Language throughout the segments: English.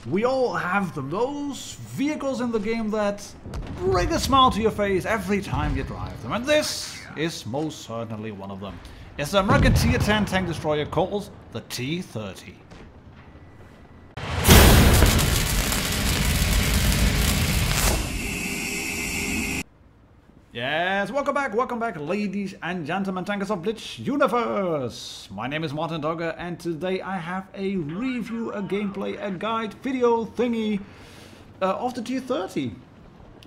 We all have those vehicles in the game that bring a smile to your face every time you drive them, and this is most certainly one of them. It's the American Tier 10 tank destroyer called the T30. Yes, welcome back ladies and gentlemen, tankers of Blitz Universe! My name is martindogger and today I have a review, a gameplay, a guide, video thingy of the T30.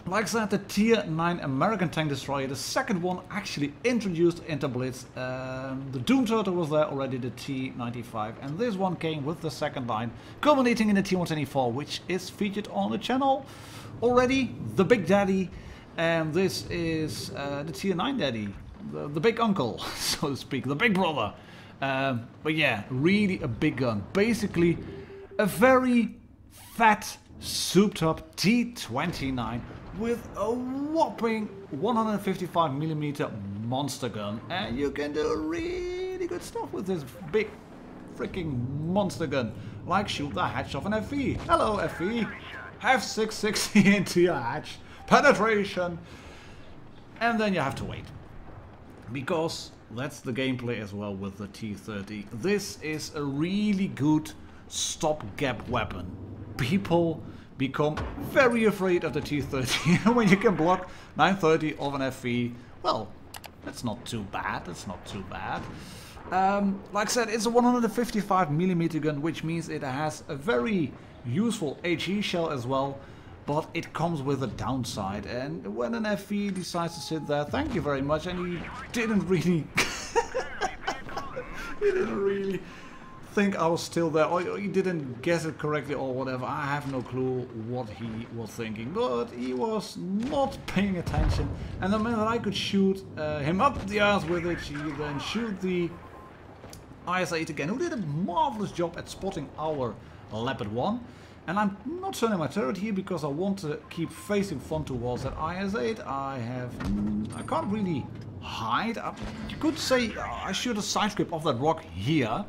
Like I said, the Tier 9 American tank destroyer, the second one actually introduced into Blitz. The Doom Turtle was there already, the T95, and this one came with the second line, culminating in the T124, which is featured on the channel already, the Big Daddy. And this is the Tier 9 Daddy, the big uncle, so to speak, the big brother. But yeah, really a big gun. Basically, a very fat, souped-up T29 with a whopping 155mm monster gun. And you can do really good stuff with this big freaking monster gun. Like shoot the hatch of an FE. Hello FE, have 660 into your hatch. Penetration, and then you have to wait, because that's the gameplay as well with the T30. This is a really good stopgap weapon. People become very afraid of the T30 when you can block 930 of an FE. Well, that's not too bad. That's not too bad. Like I said, it's a 155mm gun, which means it has a very useful HE shell as well. But it comes with a downside, and when an FE decides to sit there, thank you very much, and he didn't really he didn't really think I was still there, or he didn't guess it correctly or whatever. I have no clue what he was thinking, but he was not paying attention, and the minute I could shoot him up the ass with it, he then shoot the IS-8 again, who did a marvelous job at spotting our Leopard 1. And I'm not turning my turret here because I want to keep facing front towards that IS-8. I can't really hide. You could say I shoot a side script of that rock here,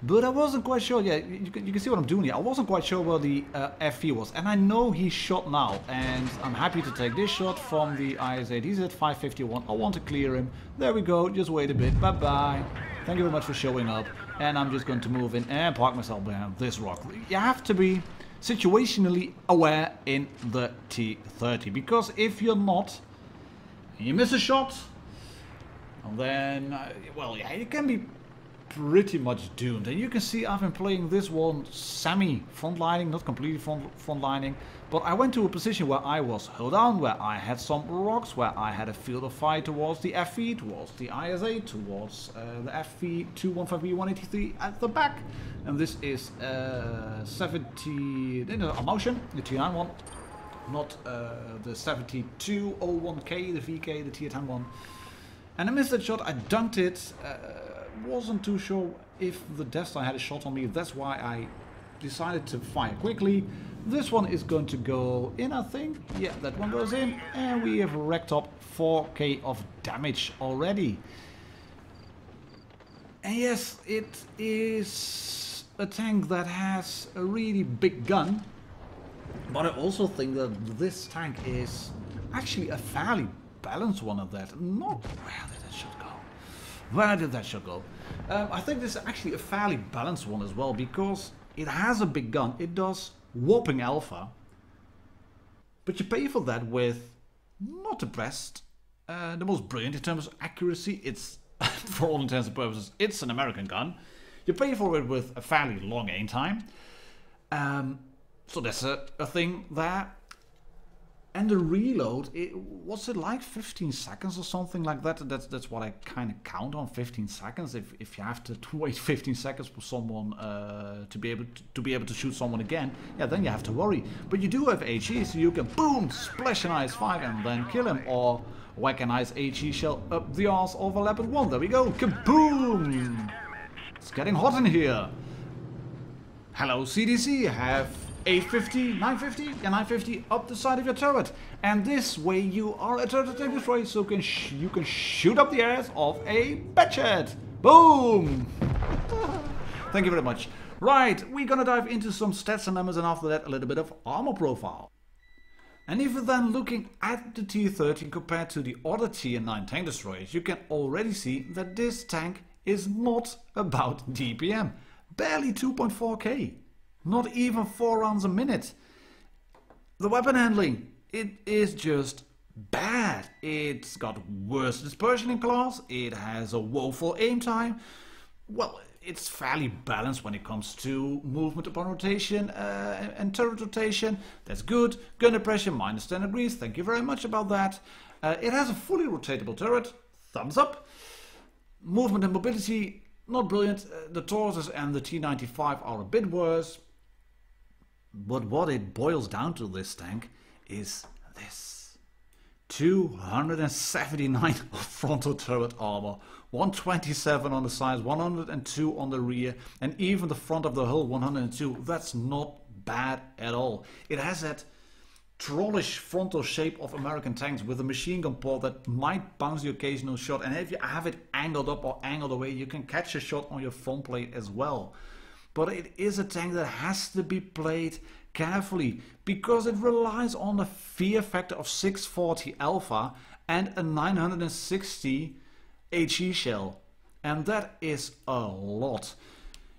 but I wasn't quite sure. Yeah, you can see what I'm doing here. I wasn't quite sure where the FE was, and I know he's shot now, and I'm happy to take this shot from the IS-8. He's at 551. I want to clear him. There we go. Just wait a bit. Bye bye. Thank you very much for showing up. And I'm just going to move in and park myself behind this rock. You have to be situationally aware in the T30, because if you're not, you miss a shot, then, well, yeah, you can be pretty much doomed. And you can see I've been playing this one semi-frontlining, not completely frontlining, but I went to a position where I was held down, where I had some rocks, where I had a field of fire towards the FE, towards the IS-8, towards the FE 215B183 at the back. And this is 70, a motion, the T9 one, not the 7201K, the VK, the Tier 10 one. And I missed that shot, I dunked it. Wasn't too sure if the Death Star had a shot on me. That's why I decided to fire quickly. This one is going to go in, I think. Yeah, that one goes in, and we have racked up 4k of damage already. And yes, it is a tank that has a really big gun, but I also think that this tank is actually a fairly balanced one of that. Not where did that shot go? Where did that shot go? I think this is actually a fairly balanced one as well, because it has a big gun, it does whopping alpha, but you pay for that with not the best, the most brilliant in terms of accuracy. It's, for all intents and purposes, it's an American gun. You pay for it with a fairly long aim time, so that's a thing there. And the reload, was it like 15 seconds or something like that? That's what I kind of count on, 15 seconds. If you have to wait 15 seconds for someone to be able to shoot someone again, yeah, then you have to worry. But you do have HE, so you can boom, splash an IS-5 and then kill him, or whack a nice HE shell up the arse of a Leopard 1. There we go, kaboom! It's getting hot in here. Hello CDC, have 850, 950, yeah, 950 up the side of your turret, and this way you are a turret tank destroyer, so you can shoot up the ass of a batchet. Boom! Thank you very much. Right, we're gonna dive into some stats and numbers, and after that a little bit of armor profile. And if you're then looking at the T30 compared to the other Tier 9 tank destroyers, you can already see that this tank is not about DPM. Barely 2.4k. Not even 4 rounds a minute. The weapon handling, it is just bad. It's got worse dispersion in class, it has a woeful aim time. Well, it's fairly balanced when it comes to movement upon rotation and turret rotation. That's good. Gunner pressure minus 10 degrees. Thank you very much about that. It has a fully rotatable turret. Thumbs up. Movement and mobility, not brilliant. The Taurus and the T95 are a bit worse. But what it boils down to, this tank, is this. 279 frontal turret armor, 127 on the sides, 102 on the rear, and even the front of the hull 102. That's not bad at all. It has that trollish frontal shape of American tanks with a machine gun port that might bounce the occasional shot, and if you have it angled up or angled away, you can catch a shot on your front plate as well. But it is a tank that has to be played carefully because it relies on a fear factor of 640 alpha and a 960 HE shell, and that is a lot.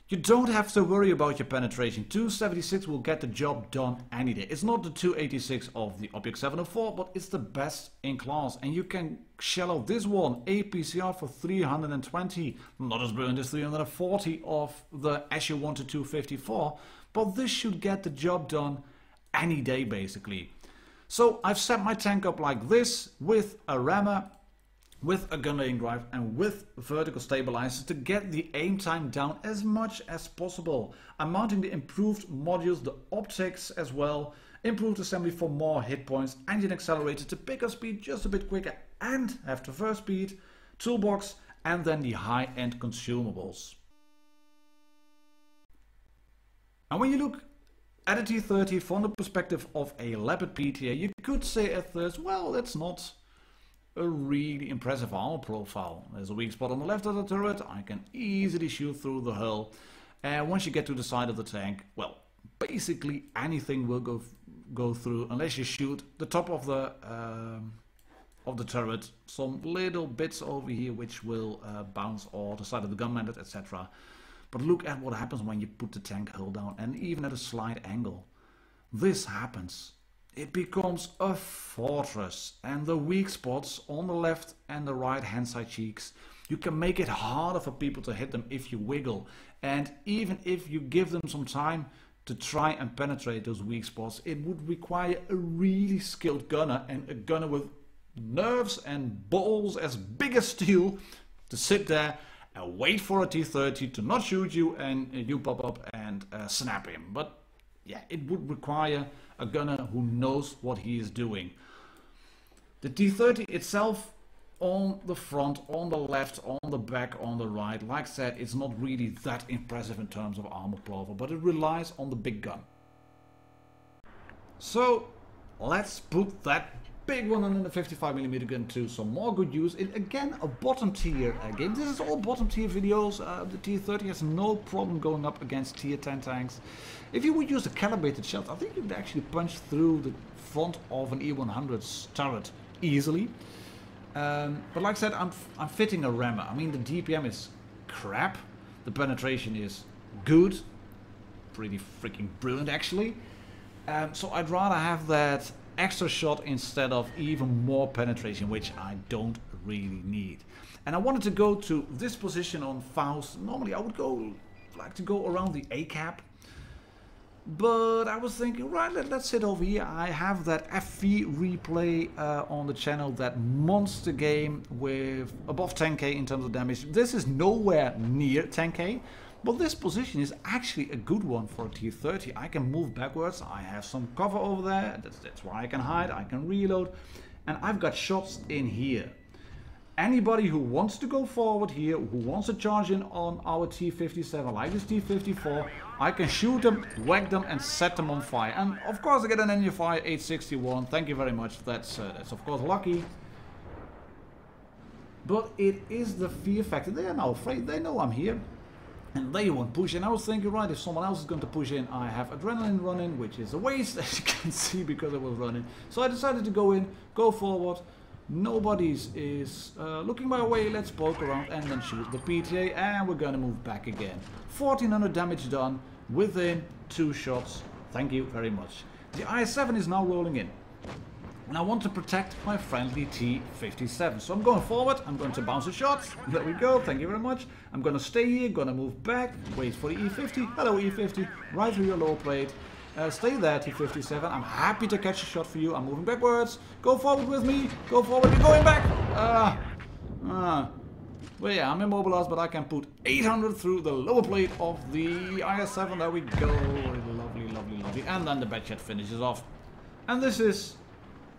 You don't have to worry about your penetration. 276 will get the job done any day. It's not the 286 of the Object 704, but it's the best in class, and you can shell out this one APCR for 320, not as brilliant as 340 of the SU-1 to 254, but this should get the job done any day basically. So I've set my tank up like this with a rammer, with a gun laying drive and with vertical stabilizers to get the aim time down as much as possible. I'm mounting the improved modules, the optics as well, improved assembly for more hit points, engine accelerator to pick up speed just a bit quicker and have traverse speed, toolbox, and then the high-end consumables. And when you look at a T30 from the perspective of a Leopard PTA, you could say at first, well, that's not a really impressive armor profile. There's a weak spot on the left of the turret. I can easily shoot through the hull, and once you get to the side of the tank, well, basically anything will go through unless you shoot the top of the turret, some little bits over here which will bounce, or the side of the gun manlet, etc. But look at what happens when you put the tank hull down, and even at a slight angle. This happens. It becomes a fortress, and the weak spots on the left and the right hand side cheeks, you can make it harder for people to hit them if you wiggle, and even if you give them some time to try and penetrate those weak spots, it would require a really skilled gunner, and a gunner with nerves and balls as big as steel to sit there and wait for a T30 to not shoot you and you pop up and snap him. But yeah, it would require a gunner who knows what he is doing. The T30 itself, on the front, on the left, on the back, on the right, like I said, it's not really that impressive in terms of armor profile, but it relies on the big gun. So let's put that big 155mm gun to some more good use in, again, a bottom tier game. This is all bottom tier videos. The T30 has no problem going up against tier 10 tanks. If you would use a calibrated shot, I think you could actually punch through the front of an E100's turret easily. But like I said, I'm fitting a rammer. I mean, the DPM is crap. The penetration is good. Pretty freaking brilliant, actually. So I'd rather have that extra shot instead of even more penetration, which I don't really need. And I wanted to go to this position on Faust. Normally I would like to go around the A cap, but I was thinking, right, let's sit over here. I have that FV replay on the channel, that monster game with above 10k in terms of damage. This is nowhere near 10k, but this position is actually a good one for a T30. I can move backwards, I have some cover over there, that's where I can hide, I can reload, and I've got shots in here. Anybody who wants to go forward here, who wants to charge in on our T57 like this T54, I can shoot them, whack them, and set them on fire. And of course I get an enemy fire 861, thank you very much, that's of course lucky. But it is the fear factor. They are now afraid, they know I'm here. and they won't push in. I was thinking, right, if someone else is going to push in, I have adrenaline running, which is a waste, as you can see, because it was running. So I decided to go in, go forward. Nobody's is looking my way. Let's poke around and then shoot the PTA, and we're gonna move back again. 1400 damage done within 2 shots. Thank you very much. The IS-7 is now rolling in, and I want to protect my friendly T57. So I'm going forward, I'm going to bounce a shot. There we go, thank you very much. I'm gonna stay here, gonna move back, wait for the E50. Hello E50, right through your lower plate. Stay there, T57. I'm happy to catch a shot for you. I'm moving backwards. Go forward with me. Go forward. You're going back. Well, yeah, I'm immobilized, but I can put 800 through the lower plate of the IS-7. There we go. Lovely, lovely, lovely. And then the batchet finishes off. And this is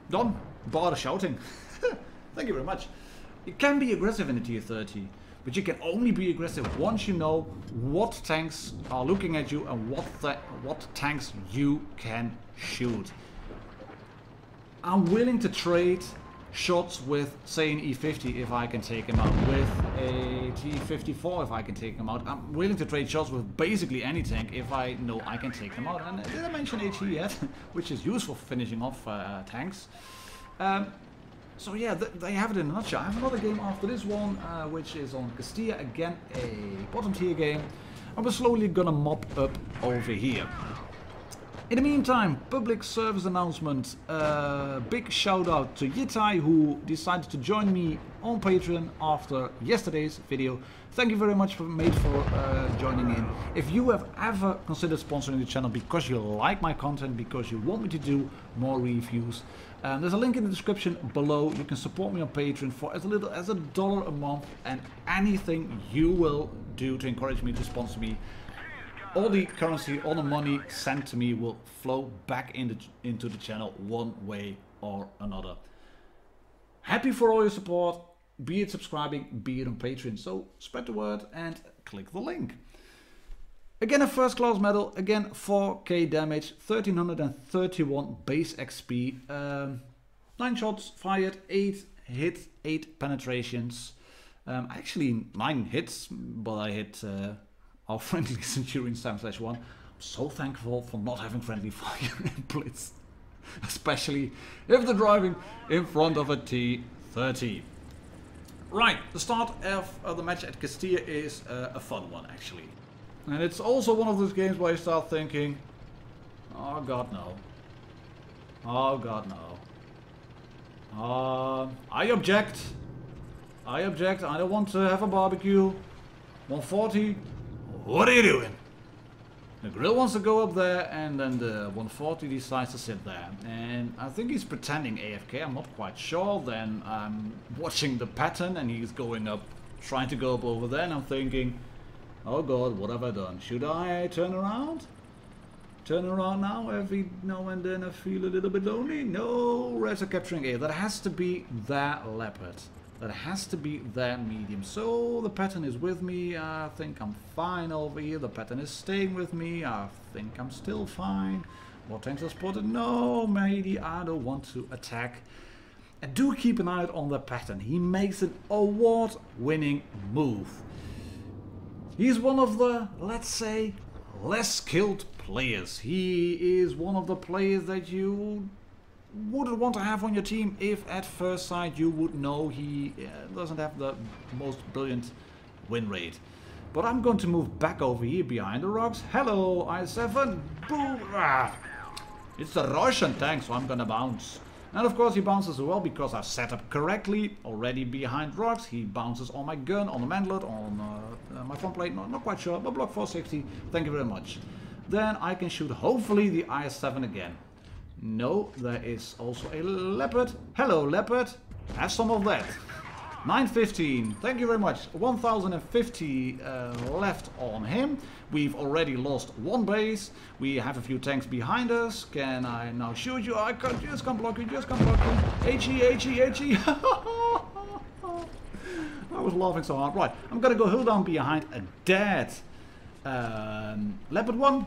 done. Bar the shouting. Thank you very much. You can be aggressive in the T30. But you can only be aggressive once you know what tanks are looking at you and what tanks you can shoot. I'm willing to trade shots with, say, an E50 if I can take him out, with a T54 if I can take him out. I'm willing to trade shots with basically any tank if I know I can take them out. And did I mention HE yet? Which is useful for finishing off tanks. So yeah, they have it in a nutshell. I have another game after this one, which is on Castilla, again a bottom tier game. And we're slowly gonna mop up over here. In the meantime, public service announcement, big shout out to Yitai, who decided to join me on Patreon after yesterday's video. Thank you very much for joining in. If you have ever considered sponsoring the channel because you like my content, because you want me to do more reviews, there's a link in the description below. You can support me on Patreon for as little as $1 a month, and anything you will do to encourage me to sponsor me, all the currency, all the money sent to me will flow back into the channel one way or another. Happy for all your support, be it subscribing, be it on Patreon. So spread the word and click the link. Again, a first class medal, again 4k damage, 1331 base XP, 9 shots fired, 8 hit, 8 penetrations. Actually 9 hits, but I hit our friendly Centurion 7/1. I'm so thankful for not having friendly fire in Blitz, especially if they're driving in front of a T30. Right, the start of the match at Castilla is a fun one actually. And it's also one of those games where you start thinking, oh god no. Oh god no. I object. I object. I don't want to have a barbecue. 140. What are you doing? The grill wants to go up there, and then the 140 decides to sit there. And I think he's pretending AFK, I'm not quite sure. Then I'm watching the pattern and he's going up, trying to go up over there, and I'm thinking, oh god, what have I done? Should I turn around? Turn around now? Every now and then I feel a little bit lonely. No, Reds are capturing A. That has to be their leopard. That has to be their medium. So the pattern is with me. I think I'm fine over here. The pattern is staying with me. I think I'm still fine. What tanks are spotted? No, maybe I don't want to attack. And do keep an eye out on the pattern. He makes an award-winning move. He's one of the, let's say, less skilled players. He is one of the players that you wouldn't want to have on your team if at first sight you would know he doesn't have the most brilliant win rate. But I'm going to move back over here behind the rocks. Hello, I7. Boom. Ah. It's the Russian tank, so I'm gonna bounce. And of course he bounces as well because I've set up correctly already behind rocks. He bounces on my gun, on the manlet, on my front plate, not quite sure, but block 460, thank you very much. Then I can shoot hopefully the IS-7 again. No, there is also a leopard. Hello leopard, have some of that. 915, thank you very much. 1050 left on him. We've already lost one base. We have a few tanks behind us. Can I now shoot you? I can't, just can't block you, just can't block you. HE. I was laughing so hard. Right, I'm gonna go hill down behind a dead leopard one.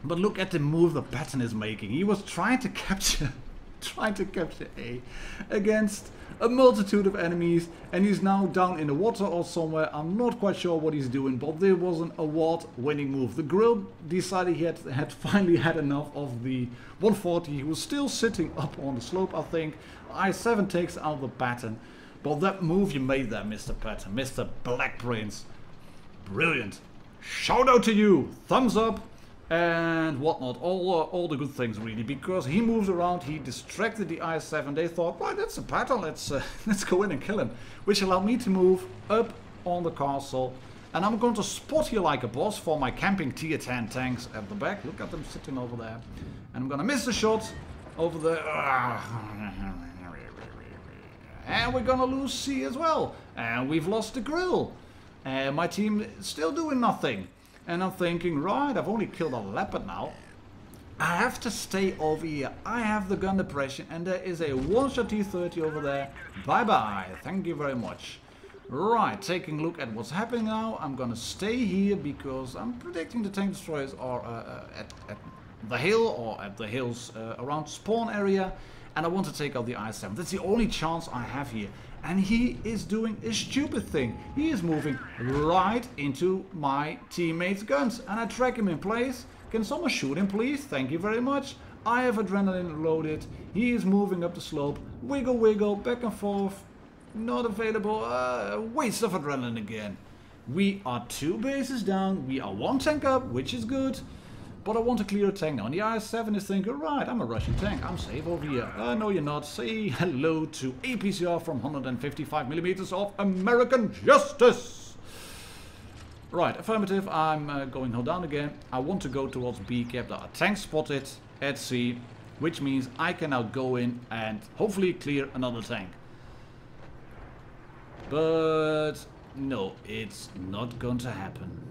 But look at the move the pattern is making. He was trying to capture trying to capture A against a multitude of enemies, and he's now down in the water or somewhere. I'm not quite sure what he's doing, but there wasn't a WoT winning move. The grill decided he had finally had enough of the 140. He was still sitting up on the slope, I think. I7 takes out the pattern, but that move you made there, Mr. Pattern, Mr. Black Prince, brilliant. Shout out to you, thumbs up and whatnot, all the good things really, because he moves around, he distracted the I7. They thought, right, that's a pattern, let's go in and kill him, which allowed me to move up on the castle, and I'm going to spot here like a boss for my camping tier 10 tanks at the back. Look at them sitting over there, and I'm gonna miss the shot over there, and we're gonna lose C as well, and we've lost the grill, and my team is still doing nothing. And I'm thinking, right, I've only killed a leopard now. I have to stay over here. I have the gun depression, and there is a one-shot T30 over there. Bye-bye. Thank you very much. Right, taking a look at what's happening now. I'm gonna stay here because I'm predicting the tank destroyers are at the hill or at the hills around spawn area. And I want to take out the I7. That's the only chance I have here. And he is doing a stupid thing. He is moving right into my teammates' guns. And I track him in place. Can someone shoot him, please? Thank you very much. I have adrenaline loaded. He is moving up the slope. Wiggle, wiggle, back and forth. Not available. Waste of adrenaline again. We are 2 bases down. We are 1 tank up, which is good. But I want to clear a tank now. And the I7 is thinking, right, I'm a Russian tank. I'm safe over here. No, you're not. Say hello to APCR from 155mm of American justice. Right, affirmative. I'm going down again. I want to go towards B cap. There are tanks spotted at C, which means I can now go in and hopefully clear another tank. But no, it's not going to happen.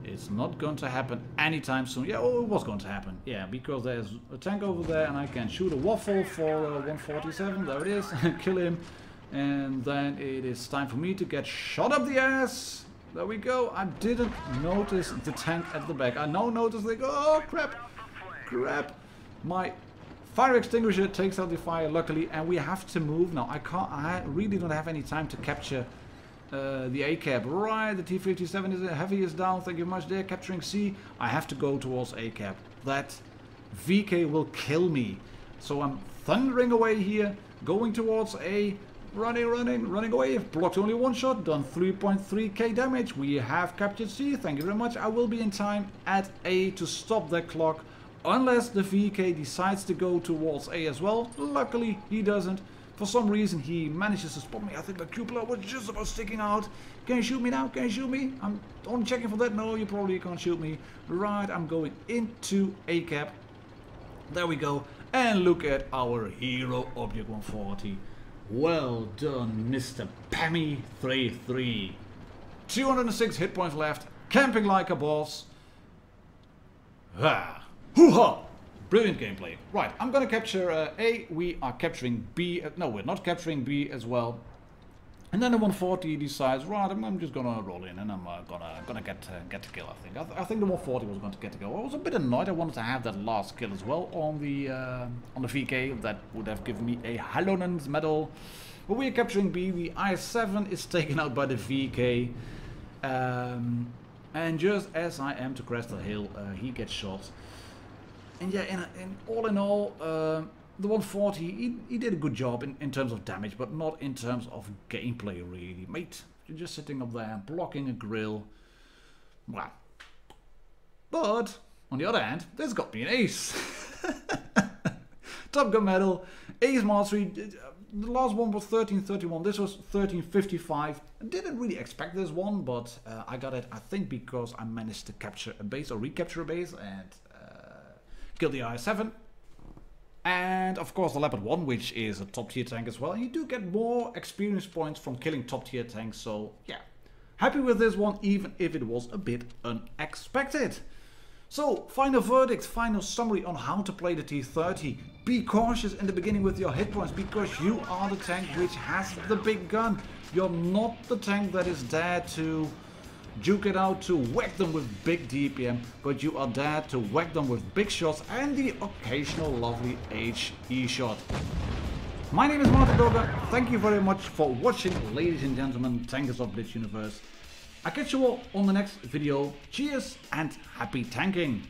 It's not going to happen anytime soon. Yeah, oh, it was going to happen. Yeah, because there's a tank over there and I can shoot a waffle for 147. There it is. Kill him. And then it is time for me to get shot up the ass. There we go. I didn't notice the tank at the back. I now notice they go, oh crap. Crap. My fire extinguisher takes out the fire luckily, and we have to move now. I really don't have any time to capture the A cap. Right, the T57 is heavy is down. Thank you very much. They're capturing C. I have to go towards A cap. That VK will kill me. So I'm thundering away here, going towards A. Running away. Blocked only 1 shot. Done 3.3k damage. We have captured C. Thank you very much. I will be in time at A to stop that clock, unless the VK decides to go towards A as well. Luckily, he doesn't. For some reason, he manages to spot me. I think the cupola was just about sticking out. Can you shoot me now? Can you shoot me? I'm only checking for that. No, you probably can't shoot me. Right, I'm going into A cap. There we go. And look at our hero object 140. Well done, Mr. Pammy 33. 206 hit points left. Camping like a boss. Ah. Hoo-ha! Brilliant gameplay. Right, I'm gonna capture A. We are capturing B. No, we're not capturing B as well. And then the 140 decides, right, I'm just gonna roll in and I'm gonna get the kill. I think the 140 was going to get the kill. I was a bit annoyed. I wanted to have that last kill as well on the VK. That would have given me a Hallonen's medal. But we are capturing B. The I7 is taken out by the VK. And just as I am to crest the hill, he gets shot. And yeah, in all, the 140, he did a good job in terms of damage, but not in terms of gameplay, really. Mate, you're just sitting up there, blocking a grill. Wow. But, on the other hand, this got me an ace. Top Gun medal, ace mastery. The last one was 1331, this was 1355. I didn't really expect this one, but I got it, I think, because I managed to capture a base, or recapture a base, and kill the I7. And of course the Leopard 1, which is a top tier tank as well. And you do get more experience points from killing top tier tanks. So yeah, happy with this one, even if it was a bit unexpected. So final verdict, final summary on how to play the T30. Be cautious in the beginning with your hit points, because you are the tank which has the big gun. You're not the tank that is there to duke it out to whack them with big DPM, but you are there to whack them with big shots and the occasional lovely HE shot. My name is martindogger. Thank you very much for watching, ladies and gentlemen, tankers of Blitz Universe. I'll catch you all on the next video. Cheers and happy tanking!